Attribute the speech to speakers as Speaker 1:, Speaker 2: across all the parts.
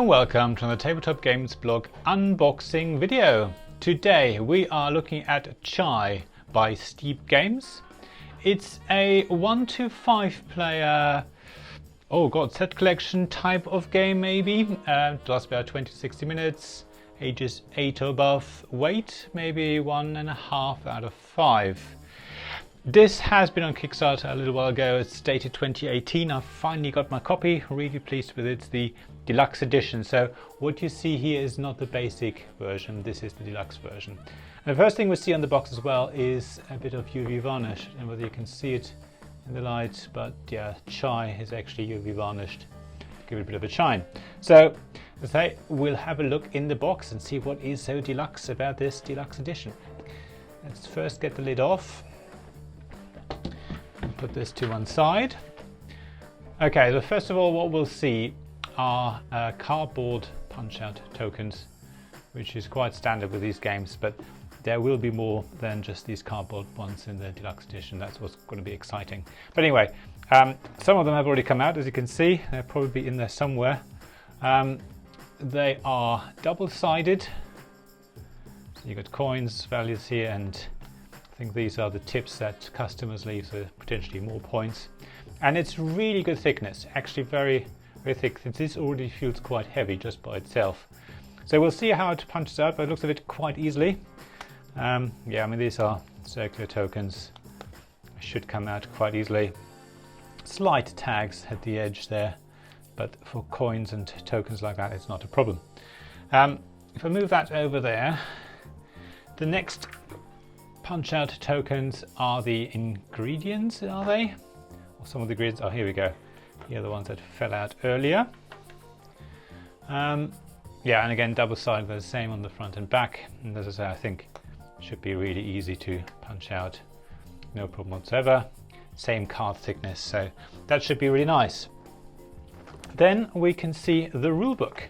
Speaker 1: and welcome to the Tabletop Games blog unboxing video. Today we are looking at Chai by Steep Games. It's a 1 to 5 player, set collection type of game maybe. It lasts about 20 to 60 minutes, ages 8 or above, weight maybe 1.5 out of 5. This has been on Kickstarter a little while ago. It's dated 2018. I've finally got my copy, really pleased with it. It's the Deluxe edition. So what you see here is not the basic version, this is the Deluxe version. And the first thing we see on the box as well is a bit of UV varnish, and whether you can see it in the light, but yeah, Chai is actually UV varnished, give it a bit of a shine. So as I say, we'll have a look in the box and see what is so deluxe about this Deluxe edition. Let's first get the lid off. Put this to one side. Okay, so first of all what we'll see are cardboard punch-out tokens, which is quite standard with these games, but there will be more than just these cardboard ones in the Deluxe edition. That's what's going to be exciting. But anyway, some of them have already come out, as you can see. They'll probably be in there somewhere. They are double-sided. So you've got coins, values here, and I think these are the tips that customers leave, so potentially more points. And it's really good thickness, actually very, very thick, since this already feels quite heavy just by itself. So we'll see how it punches out, but it looks a bit quite easily. Yeah, I mean, these are circular tokens. It should come out quite easily. Slight tags at the edge there, but for coins and tokens like that, it's not a problem. If I move that over there, the next punch-out tokens are the ingredients, are they? Or some of the ingredients, oh here we go. Here are the ones that fell out earlier. Yeah, and again double-sided, they're the same on the front and back. And as I say, I think it should be really easy to punch out, no problem whatsoever. Same card thickness, so that should be really nice. Then we can see the rulebook,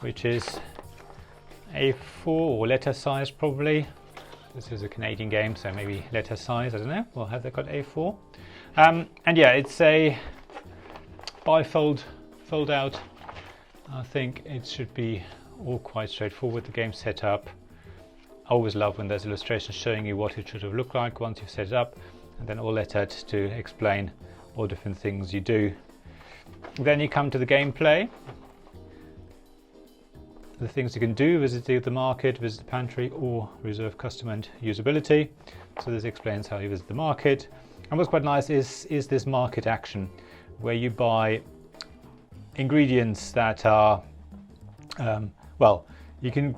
Speaker 1: which is A4 or letter size probably. This is a Canadian game, so maybe letter size, I don't know. Well, have they got A4? And yeah, it's a bifold, fold out. I think it should be all quite straightforward, the game set up. I always love when there's illustrations showing you what it should have looked like once you've set it up, and then all lettered to explain all different things you do. Then you come to the gameplay. The things you can do: visit the market, visit the pantry, or reserve custom and usability. So this explains how you visit the market. And what's quite nice is this market action, where you buy ingredients that are, you can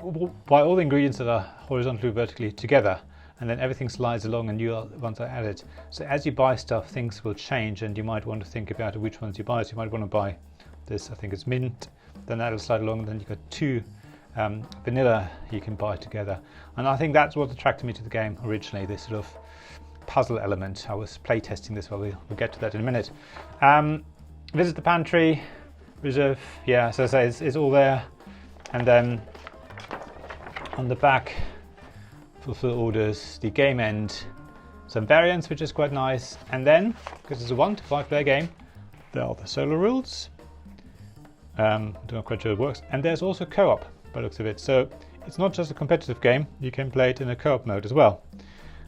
Speaker 1: buy all the ingredients that are horizontally or vertically together, and then everything slides along and new ones are added. So as you buy stuff, things will change, and you might want to think about which ones you buy. So you might want to buy this, I think it's mint, then that'll slide along, and then you've got 2 vanilla you can buy together. And I think that's what attracted me to the game originally, this sort of puzzle element. I was playtesting this, we'll get to that in a minute. Visit the pantry, reserve, yeah, so I say it's all there. And then on the back, fulfill orders, the game end, some variants, which is quite nice. And then, because it's a 1 to 5 player game, there are the solo rules. I'm not quite sure it works. And there's also co-op by the looks of it. So it's not just a competitive game, you can play it in a co-op mode as well.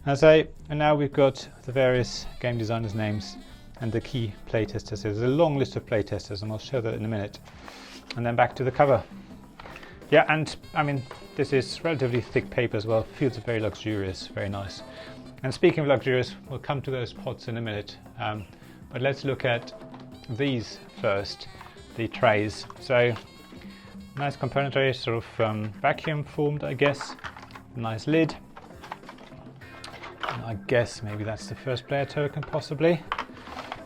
Speaker 1: And now we've got the various game designers' names and the key playtesters. There's a long list of playtesters, and I'll show that in a minute. And then back to the cover. Yeah, and I mean, this is relatively thick paper as well. Feels very luxurious, very nice. And speaking of luxurious, we'll come to those pots in a minute. But let's look at these first. The trays. So nice componentry, sort of vacuum formed, I guess. Nice lid. And I guess maybe that's the first player token, possibly.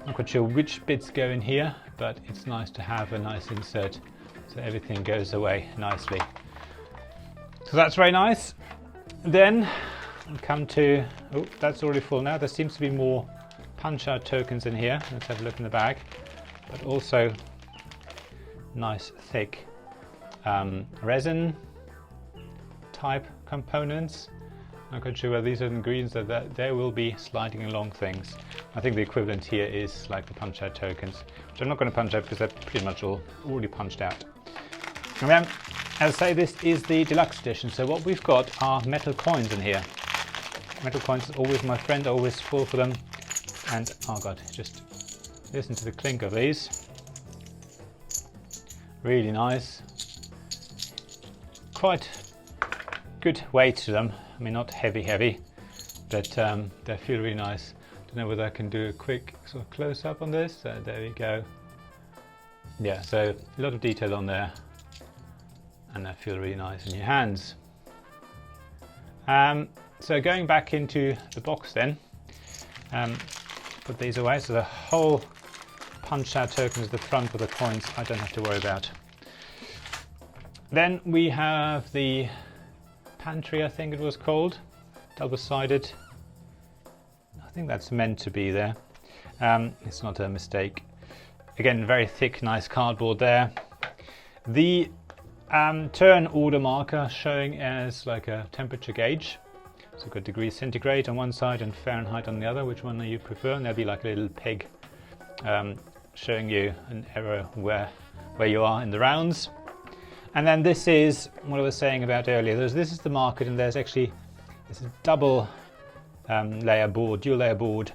Speaker 1: Not quite sure which bits go in here, but it's nice to have a nice insert so everything goes away nicely. So that's very nice. Then we'll come to, oh, that's already full now. There seems to be more punch-out tokens in here. Let's have a look in the bag. But also nice thick resin type components. I'm not quite sure whether these are the ingredients that they will be sliding along things. I think the equivalent here is like the punch out tokens, which I'm not going to punch out because they're pretty much all already punched out. And then, as I say, this is the deluxe edition, so what we've got are metal coins in here. Metal coins is always my friend, always full for them. And, oh god, just listen to the clink of these. Really nice. Quite good weight to them. I mean, not heavy, but they feel really nice. Don't know whether I can do a quick sort of close up on this. There we go. Yeah, so a lot of detail on there, and they feel really nice in your hands. So going back into the box then, put these away. So the whole punched out tokens at the front with the coins I don't have to worry about. Then we have the pantry, I think it was called, double-sided. I think that's meant to be there. It's not a mistake. Again, very thick, nice cardboard there. The turn order marker showing as like a temperature gauge. So we've got degrees centigrade on one side and Fahrenheit on the other. Which one do you prefer? And there'll be like a little peg showing you an error where you are in the rounds. And then this is what I was saying about earlier. This is the market, and there's actually it's a double layer board, dual layer board.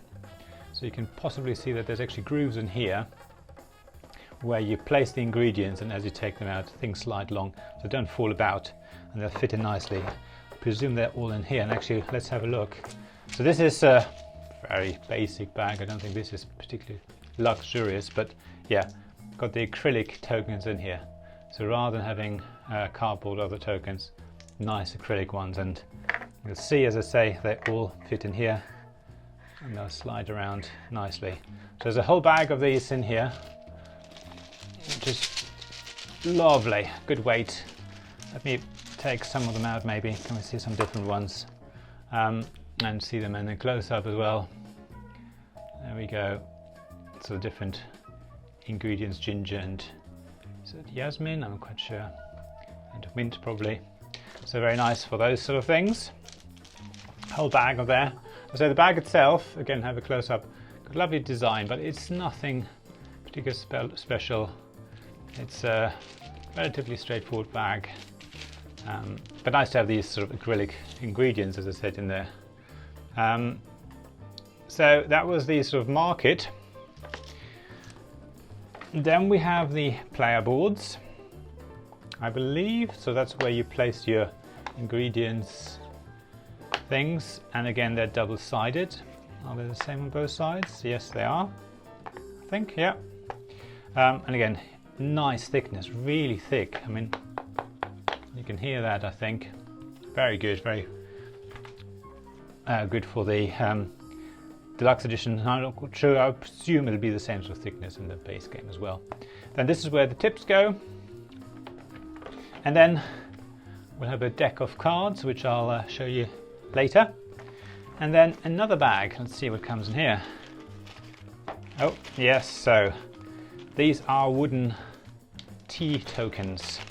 Speaker 1: So you can possibly see that there's actually grooves in here where you place the ingredients, and as you take them out, things slide along, so don't fall about, and they'll fit in nicely. I presume they're all in here, and actually let's have a look. So this is a very basic bag. I don't think this is particularly luxurious, but yeah, got the acrylic tokens in here. So rather than having cardboard other tokens, nice acrylic ones, and you'll see, as I say, they all fit in here and they'll slide around nicely. So there's a whole bag of these in here, which is lovely, good weight. Let me take some of them out maybe. Can we see some different ones and see them in a close-up as well. There we go. So different ingredients, ginger and is it jasmine? I'm not quite sure. And mint probably. So very nice for those sort of things. Whole bag of there. So the bag itself, again, have a close-up. Got lovely design, but it's nothing particularly special. It's a relatively straightforward bag, but nice to have these sort of acrylic ingredients, as I said, in there. So that was the sort of market. Then we have the player boards, I believe. So that's where you place your ingredients things, and again, they're double-sided. Are they the same on both sides? Yes, they are, I think. Yeah. And again, nice thickness, really thick. I mean, you can hear that, I think. Very good, very good for the deluxe edition. I'm not quite sure, I presume it'll be the same sort of thickness in the base game as well. Then this is where the tips go. And then we'll have a deck of cards, which I'll show you later. And then another bag. Let's see what comes in here. Oh, yes, so these are wooden tea tokens.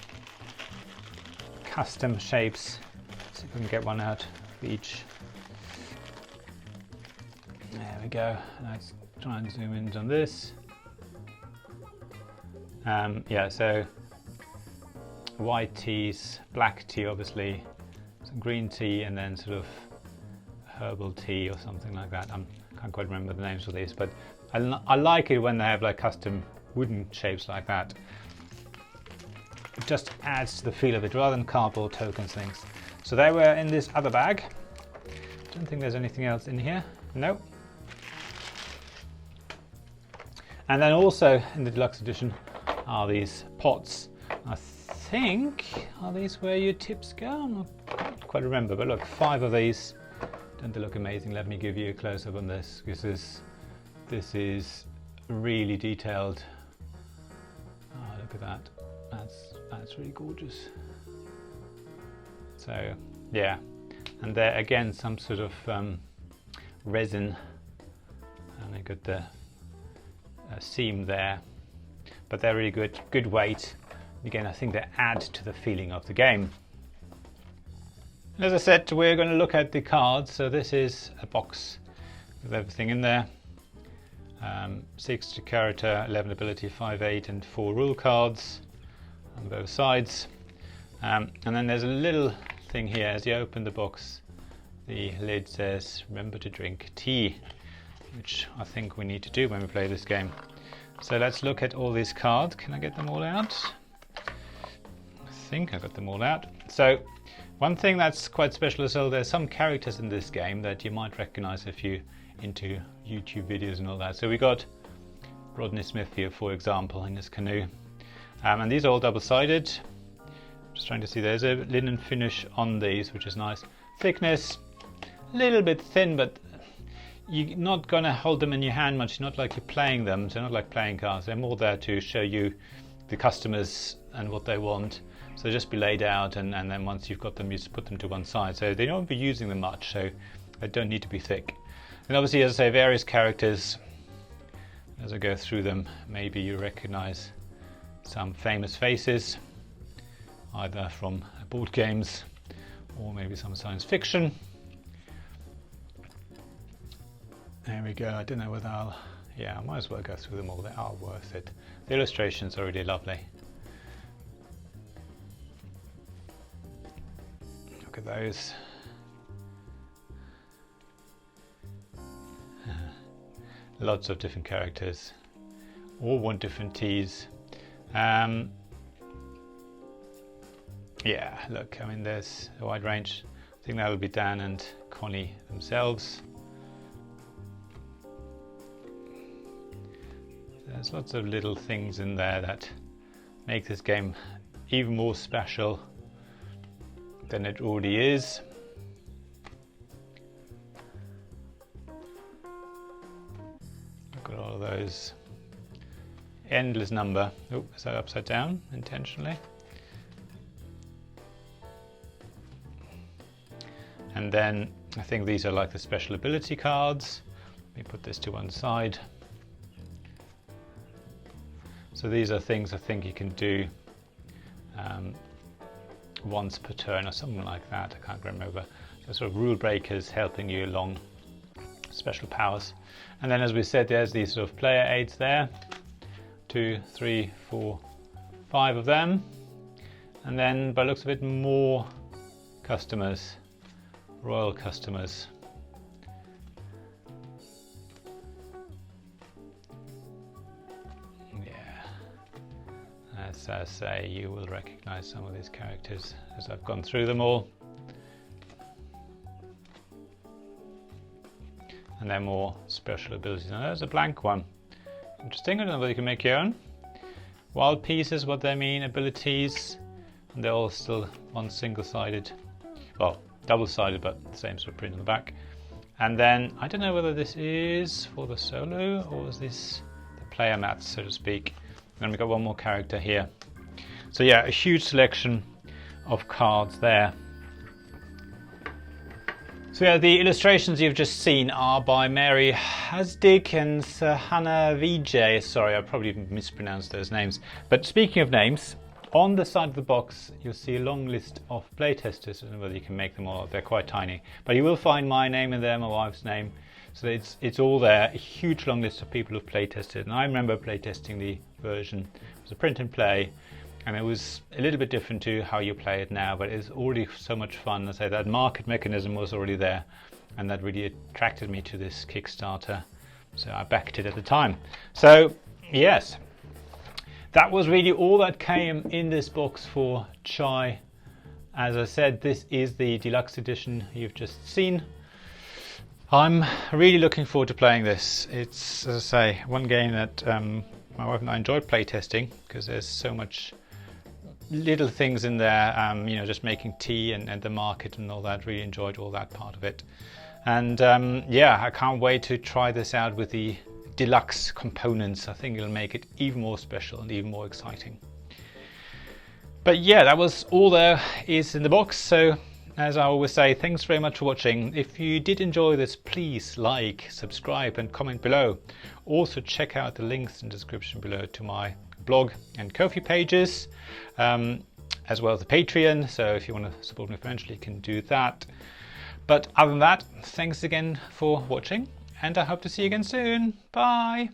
Speaker 1: Custom shapes. Let's see if we can get one out for each. There we go. Let's try and zoom in on this. Yeah, so white teas, black tea obviously, some green tea, and then sort of herbal tea or something like that. I can't quite remember the names of these, but I like it when they have like custom wooden shapes like that. It just adds to the feel of it rather than cardboard tokens things. So they were in this other bag. Don't think there's anything else in here. No. And then also in the deluxe edition are these pots. I think, are these where your tips go? I'm not quite remember, but look, 5 of these. Don't they look amazing? Let me give you a close-up on this, because this is really detailed. Oh, look at that. That's really gorgeous. So yeah, and there again some sort of resin, and they got the seam there, but they're really good weight. Again, I think they add to the feeling of the game. As I said, we're going to look at the cards. So this is a box with everything in there. 6 character, 11 ability, 5, 8 and 4 rule cards. on both sides. And then there's a little thing here as you open the box. The lid says, remember to drink tea, which I think we need to do when we play this game. So let's look at all these cards. Can I get them all out? I think I got them all out. So one thing that's quite special as well, there's some characters in this game that you might recognize if you're into YouTube videos and all that. So we got Rodney Smith here, for example, in his canoe. And these are all double-sided. Just trying to see, there's a linen finish on these, which is nice. Thickness, a little bit thin, but you're not going to hold them in your hand much. It's not like you're playing them. So they're not like playing cards. They're more there to show you the customers and what they want. So just be laid out, and then once you've got them, you just put them to one side. So they don't be using them much, so they don't need to be thick. And obviously, as I say, various characters. As I go through them, maybe you recognize some famous faces, either from board games or maybe some science fiction. There we go. I don't know whether I'll... Yeah, I might as well go through them all. They are worth it. The illustrations are really lovely. Look at those. Lots of different characters. All want different teas. Yeah, look, I mean, there's a wide range. I think that'll be Dan and Connie themselves. There's lots of little things in there that make this game even more special than it already is. Look at all of those. Endless number. Oh, is that upside down intentionally? And then I think these are like the special ability cards. Let me put this to one side. So these are things I think you can do once per turn or something like that. I can't remember. They're sort of rule breakers helping you along, special powers. And then, as we said, there's these sort of player aids there. 2, 3, 4, 5 of them. And then, by the looks of it, more customers, royal customers. As I say, you will recognize some of these characters as I've gone through them all. And then more special abilities. Now there's a blank one. Interesting, I don't know whether you can make your own. Wild pieces, what they mean, abilities, and they're all still one single-sided, well, double-sided, but the same sort of print on the back. And then, I don't know whether this is for the solo, or is this the player mats, so to speak. Then we've got one more character here. So yeah, a huge selection of cards there. So yeah, the illustrations you've just seen are by Mary Hasdick and Hannah Vijay. Sorry, I probably mispronounced those names. But speaking of names, on the side of the box you'll see a long list of playtesters. I don't know whether you can make them all, they're quite tiny. But you will find my name in there, my wife's name. So it's all there, a huge long list of people who've playtested. And I remember playtesting the version. It was a print and play, and it was a little bit different to how you play it now, but it's already so much fun. I say that market mechanism was already there, and that really attracted me to this Kickstarter. So I backed it at the time. So yes, that was really all that came in this box for Chai. As I said, this is the deluxe edition you've just seen. I'm really looking forward to playing this. It's, as I say, one game that my wife and I enjoyed playtesting because there's so much little things in there, you know, just making tea and the market and all that. Really enjoyed all that part of it. And yeah, I can't wait to try this out with the deluxe components. I think it'll make it even more special and even more exciting. But yeah, that was all there is in the box. So as I always say, thanks very much for watching. If you did enjoy this, please like, subscribe and comment below. Also check out the links in the description below to my blog and Ko-fi pages, as well as the Patreon. So if you want to support me financially, you can do that. But other than that, thanks again for watching, and I hope to see you again soon. Bye!